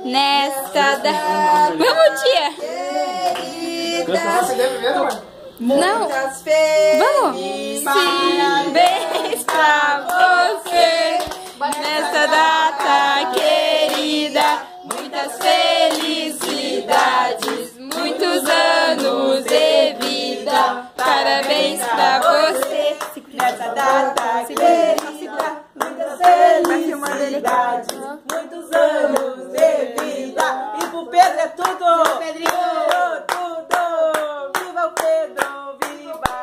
nesta data. Vamos, tia! Não! Vamos! Parabéns pra você nesta data querida. Muitas felicidades, muitos anos de vida. Parabéns pra você nessa data querida. Muitas felicidades, muitos anos de vida. E pro Pedro é tudo! Pedrinho! Tudo! Viva o Pedro! Viva!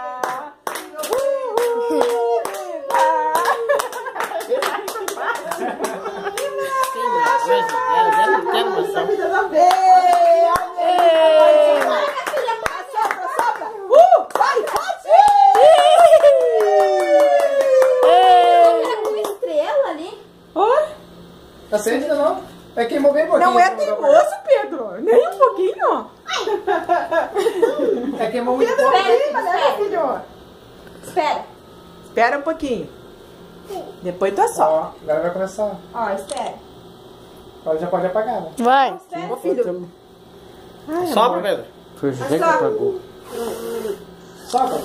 Acende de novo. É queimou bem pouquinho. Não é teimoso, Pedro. Nem um pouquinho. É queimou muito pouco. Espera, filho. Espera. Espera um pouquinho. Depois tu assopra. Ó, agora vai começar. Ó, espera. Agora já pode apagar, né? Vai. Ô, filho. Sopra, Pedro. Foi o José que apagou. Sopra.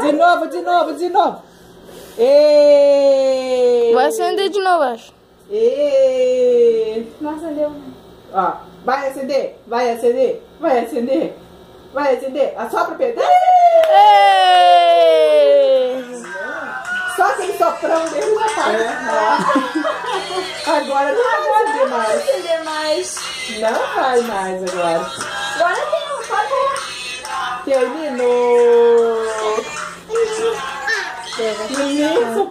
De novo, de novo, de novo. E... Vai acender de novo, acho. E... Não acendeu. Ó, vai acender, vai acender, vai acender, vai acender. Assopra, Pedro. Só aquele soprão dele já faz. Agora não vai acender mais. Não acender mais. Não vai mais agora. Agora tem um, pode falar. Terminou. Isso,